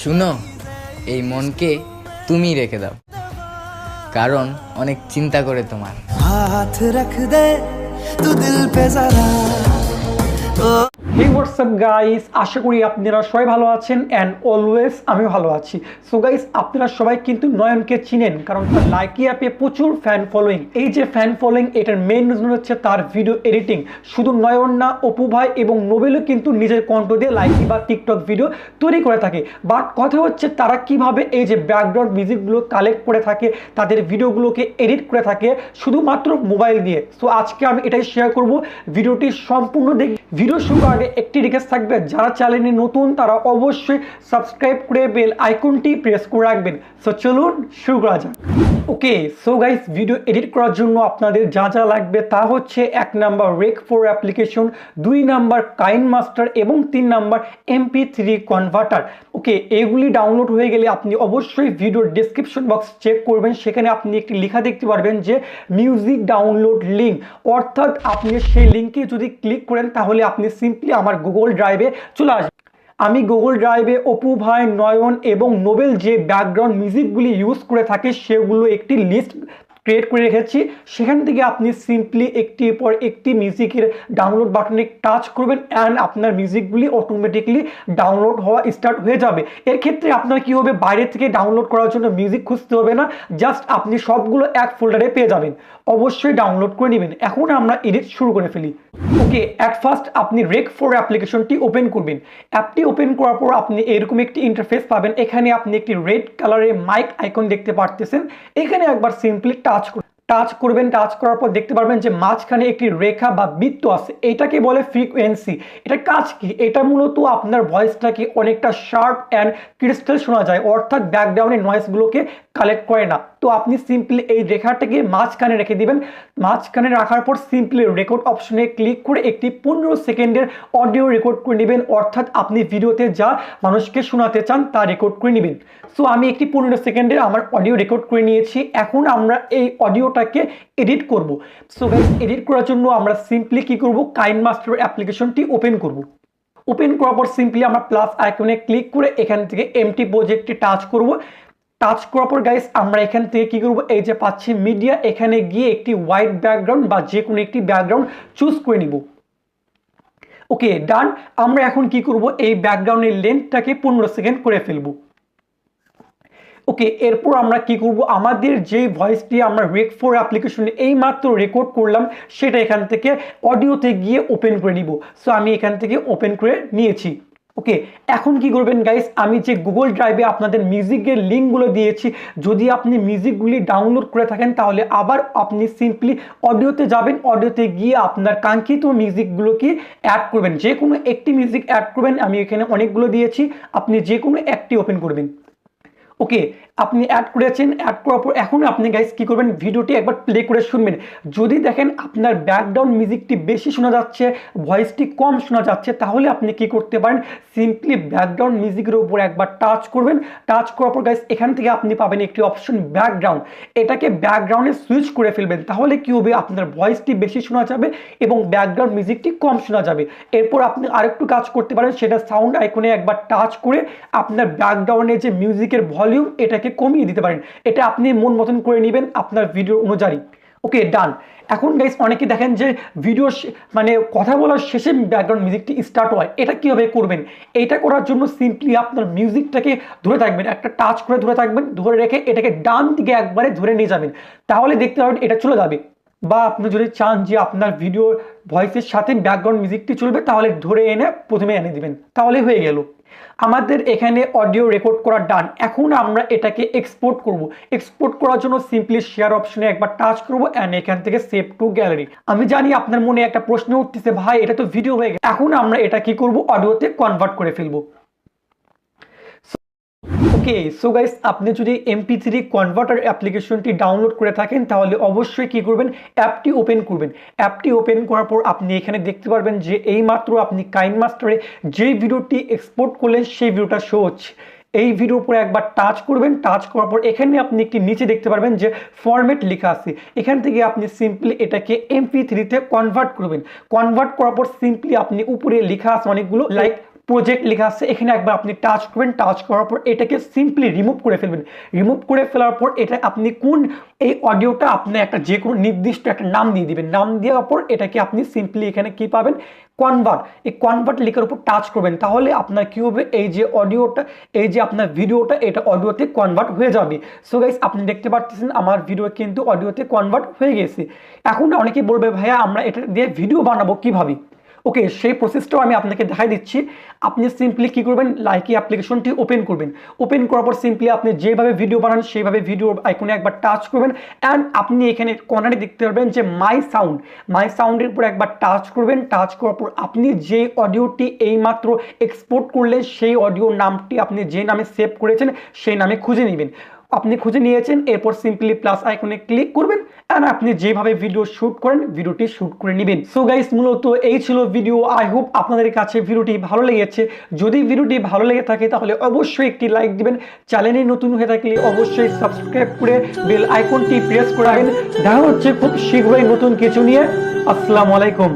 শুনো, এই মনকে তুমি রেখে দাও, কারণ অনেক চিন্তা করে তোমার। हाथ रख दे तू दिल पे जरा। হে হোয়াটসঅ্যাপ গাইস, আশা করি আপনারা সবাই ভালো আছেন অ্যান্ড অলওয়েজ আমি ভালো আছি। সো গাইস, আপনারা সবাই কিন্তু নয়নকে চিনেন, কারণ তার লাইকি অ্যাপে প্রচুর ফ্যান ফলোয়িং। এই যে ফ্যান ফলোয়িং, এটার মেইন রিজন হচ্ছে তার ভিডিও এডিটিং। শুধু নয়ন না, অপু ভাই এবং নোবেলও কিন্তু নিজের কণ্ঠ দিয়ে লাইকি বা টিকটক ভিডিও তৈরি করে থাকে। বাট কথা হচ্ছে তারা কিভাবে এই যে ব্যাকগ্রাউন্ড মিউজিকগুলো কালেক্ট করে থাকে, তাদের ভিডিওগুলোকে এডিট করে থাকে শুধুমাত্র মোবাইল দিয়ে। সো আজকে আমি এটাই শেয়ার করব, ভিডিওটি সম্পূর্ণ দেখি। ভিডিও শুরু আগে একটি রিকোয়েস্ট থাকবে, যারা চ্যানেলে নতুন তারা অবশ্যই সাবস্ক্রাইব করে বেল আইকনটি প্রেস করে রাখবেন। সো চলুন শুরু করা যাক। ওকে, সো গাইস, ভিডিও এডিট করার জন্য আপনাদের যা যা লাগবে তা হচ্ছে 1 number rake 4 application, 2 number KineMaster এবং 3 নাম্বার MP3 কনভার্টার। ওকে, এগুলি ডাউনলোড হয়ে গেলে আপনি অবশ্যই ভিডিওর ডেসক্রিপশন বক্স চেক করবেন, সেখানে আপনি একটি লেখা দেখতে পারবেন যে মিউজিক ডাউনলোড লিঙ্ক। অর্থাৎ আপনি সেই লিঙ্কে যদি ক্লিক করেন তাহলে আপনি সিম্পলি আমার গুগল ড্রাইভে চলে আসবেন। আমি গুগল ড্রাইভে অপু ভাই, নয়ন এবং নোবেল যে ব্যাকগ্রাউন্ড মিউজিকগুলি ইউজ করে থাকে সেগুলো একটি লিস্ট ক্রিয়েট করে রেখেছি। সেখান থেকে আপনি সিম্পলি একটির পর একটি মিউজিকের ডাউনলোড বাটনে টাচ করবেন অ্যান্ড আপনার মিউজিকগুলি অটোমেটিকলি ডাউনলোড হওয়া স্টার্ট হয়ে যাবে। এর ক্ষেত্রে আপনার কি হবে, বাইরে থেকে ডাউনলোড করার জন্য মিউজিক খুঁজতে হবে না, জাস্ট আপনি সবগুলো এক ফোল্ডারে পেয়ে যাবেন। অবশ্যই ডাউনলোড করে নেবেন। এখন আমরা এডিট শুরু করে ফেলি। ওকে, অ্যাট ফার্স্ট আপনি রেক 4 অ্যাপ্লিকেশনটি ওপেন করবেন। অ্যাপটি ওপেন করার পর আপনি এরকম একটি ইন্টারফেস পাবেন। এখানে আপনি একটি রেড কালারের মাইক আইকন দেখতে পারতেছেন। এখানে একবার সিম্পলি টাচ করবেন। টাচ করার পর দেখতে পারবেন যে মাঝখানে একটি রেখা বা বৃত্ত আছে, এটাকে বলে ফ্রিকোয়েন্সি। এটা কাজ কি? এটা মূলত আপনার ভয়েসটাকে অনেকটা শার্প অ্যান্ড ক্রিস্টাল শোনা যায়, অর্থাৎ ব্যাকগ্রাউন্ডের নয়েজগুলোকে কালেক্ট করে না। তো আপনি সিম্পলি এই রেখাটাকে মাঝখানে রেখে দিবেন। মাঝখানে রাখার পর সিম্পলি রেকর্ড অপশনে ক্লিক করে একটি 15 সেকেন্ডের অডিও রেকর্ড করে নেবেন, অর্থাৎ আপনি ভিডিওতে যা মানুষকে শোনাতে চান তা রেকর্ড করে নেবেন। সো আমি একটি 15 সেকেন্ডের আমার অডিও রেকর্ড করে নিয়েছি। এখন আমরা এই অডিওটাকে এডিট করব। সো গাইস, এডিট করার জন্য আমরা সিম্পলি কি করব, কাইনমাস্টার অ্যাপ্লিকেশনটি ওপেন করব। ওপেন করার পর সিম্পলি আমরা প্লাস আইকনে ক্লিক করে এখান থেকে এমটি প্রজেক্টে টাচ করব। টাচ করার পর গাইস আমরা এখান থেকে কি করব, এই যে পাচ্ছি মিডিয়া, এখানে গিয়ে একটি হোয়াইট ব্যাকগ্রাউন্ড বা যে কোনো একটি ব্যাকগ্রাউন্ড চুজ করে নিব। ওকে, ডান। আমরা এখন কি করব, এই ব্যাকগ্রাউন্ডের লেন্থটাকে 15 সেকেন্ড করে ফেলবো। ওকে, এরপর আমরা কি করব, আমাদের যে ভয়েসটি আমরা রেক 4 অ্যাপ্লিকেশনে এই মাত্র রেকর্ড করলাম সেটা এখান থেকে অডিওতে গিয়ে ওপেন করে নিব। সো আমি এখান থেকে ওপেন করে নিয়েছি। ওকে, এখন কি করবেন গাইস, আমি যে গুগল ড্রাইভে আপনাদের মিউজিকের লিঙ্কগুলো দিয়েছি, যদি আপনি মিউজিকগুলি ডাউনলোড করে থাকেন তাহলে আবার আপনি সিম্পলি অডিওতে যাবেন। অডিওতে গিয়ে আপনার কাঙ্ক্ষিত মিউজিকগুলোকে অ্যাড করবেন, যে কোনো একটি মিউজিক অ্যাড করবেন। আমি এখানে অনেকগুলো দিয়েছি, আপনি যে কোনো একটি ওপেন করবেন। ওকে, আপনি অ্যাড করেছেন। অ্যাড করার পর এখন আপনি গাইস কি করবেন, ভিডিওটি একবার প্লে করে শুনবেন। যদি দেখেন আপনার ব্যাকগ্রাউন্ড মিউজিকটি বেশি শোনা যাচ্ছে, ভয়েসটি কম শোনা যাচ্ছে, তাহলে আপনি কি করতে পারেন, সিম্পলি ব্যাকগ্রাউন্ড মিউজিকের উপর একবার টাচ করবেন। টাচ করার পর গাইস এখান থেকে আপনি পাবেন একটি অপশন ব্যাকগ্রাউন্ড, এটাকে ব্যাকগ্রাউন্ডে সুইচ করে ফেলবেন। তাহলে কি হবে, আপনার ভয়েসটি বেশি শোনা যাবে এবং ব্যাকগ্রাউন্ড মিউজিকটি কম শোনা যাবে। এরপর আপনি আরেকটু কাজ করতে পারেন, সেটা সাউন্ড আইকনে একবার টাচ করে আপনার ব্যাকগ্রাউন্ডে যে মিউজিকের ভলিউম এটাকে কমিয়ে দিতে পারেন। এটা আপনি মন মতন করে নেবেন আপনার ভিডিও অনুযায়ী। ওকে, ডান। এখন গাইস অনেকে দেখেন যে ভিডিও মানে কথা বলার শেষে ব্যাকগ্রাউন্ড মিউজিকটি স্টার্ট হয়, এটা কীভাবে করবেন? এটা করার জন্য সিম্পলি আপনার মিউজিকটাকে ধরে থাকবেন, একটা টাচ করে ধরে থাকবেন, ধরে রেখে এটাকে ডান দিকে একবারে ধরে নিয়ে যাবেন, তাহলে দেখতে পাবেন এটা চলে যাবে। বা আপনি যদি চান যে আপনার ভিডিও ভয়েসের সাথে ব্যাকগ্রাউন্ড মিউজিকটি চলবে, তাহলে ধরে এনে প্রথমে এনে দিবেন, তাহলে হয়ে গেল। আমাদের এখানে অডিও রেকর্ড করা ডান। এখন আমরা এটাকে এক্সপোর্ট করব। এক্সপোর্ট করার জন্য সিম্পলি শেয়ার অপশনে একবার টাচ করব অ্যান্ড এখান থেকে সেভ টু গ্যালারি। আমি জানি আপনার মনে একটা প্রশ্ন উঠতেছে, ভাই এটা তো ভিডিও হয়ে গেছে। এখন আমরা এটা কি করব, অডিওতে কনভার্ট করে ফেলবো। ওকে, সো গাইস, আপনি যদি MP3 কনভার্টার অ্যাপ্লিকেশনটি ডাউনলোড করে থাকেন তাহলে অবশ্যই কি করবেন, অ্যাপটি ওপেন করবেন। অ্যাপটি ওপেন করার পর আপনি এখানে দেখতে পারবেন যে এইমাত্র আপনি কাইনমাস্টারে যেই ভিডিওটি এক্সপোর্ট করলেন সেই ভিডিওটা শো হচ্ছে। এই ভিডিওর উপরে একবার টাচ করবেন। টাচ করার পর এখানে আপনি একটি নিচে দেখতে পারবেন যে ফরম্যাট লেখা আছে, এখান থেকে আপনি সিম্পলি এটাকে MP3 তে কনভার্ট করবেন। কনভার্ট করার পর সিম্পলি আপনি উপরে লেখা আছে অনেকগুলো, লাইক প্রজেক্ট লেখা আছে, এখানে একবার আপনি টাচ করবেন। টাচ করার পর এটাকে সিম্পলি রিমুভ করে ফেলবেন। রিমুভ করে ফেলার পর এটা আপনি কোন এই অডিওটা আপনি একটা যে কোনো নির্দিষ্ট একটা নাম দিয়ে দিবেন। নাম দেওয়ার পর এটাকে আপনি সিম্পলি এখানে কি পাবেন, কনভার্ট। এই কনভার্ট লেখার উপর টাচ করবেন, তাহলে আপনার কি হবে, এই যে অডিওটা, এই যে আপনার ভিডিওটা, এটা অডিওতে কনভার্ট হয়ে যাবে। সো গাইস আপনি দেখতে পাচ্ছেন আমার ভিডিও কিন্তু অডিওতে কনভার্ট হয়ে গেছে। এখন অনেকেই বলবে ভাইয়া আমরা এটা দিয়ে ভিডিও বানাবো কিভাবে? ওকে, সেই প্রসেসটাও আমি আপনাকে দেখাই দিচ্ছি। আপনি সিম্পলি কি করবেন, লাইকি অ্যাপ্লিকেশনটি ওপেন করবেন। ওপেন করার পর সিম্পলি আপনি যেভাবে ভিডিও বানান সেইভাবে ভিডিও আইকনে একবার টাচ করবেন। অ্যান্ড আপনি এখানে কর্নারে দেখতে পারবেন যে মাই সাউন্ডের উপর একবার টাচ করবেন। টাচ করার পর আপনি যে অডিওটি এইমাত্র এক্সপোর্ট করলেন সেই অডিও নামটি আপনি যে নামে সেভ করেছেন সেই নামে খুঁজে নেবেন। আপনি খুঁজে নিয়েছেন, এরপর সিম্পলি প্লাস আইকনে ক্লিক করবেন আর আপনি যেভাবে ভিডিও শুট করেন ভিডিওটি শুট করে নেবেন। সো গাইস মূলত এই ছিল ভিডিও। আই হোপ আপনাদের কাছে ভিডিওটি ভালো লেগেছে। যদি ভিডিওটি ভালো লেগে থাকে তাহলে অবশ্যই একটি লাইক দিবেন। চ্যানেলে নতুন হয়ে থাকলে অবশ্যই সাবস্ক্রাইব করে বেল আইকনটি প্রেস করে রাখবেন। দেখা হচ্ছে খুব শীঘ্রই নতুন কিছু নিয়ে। আসসালামু আলাইকুম।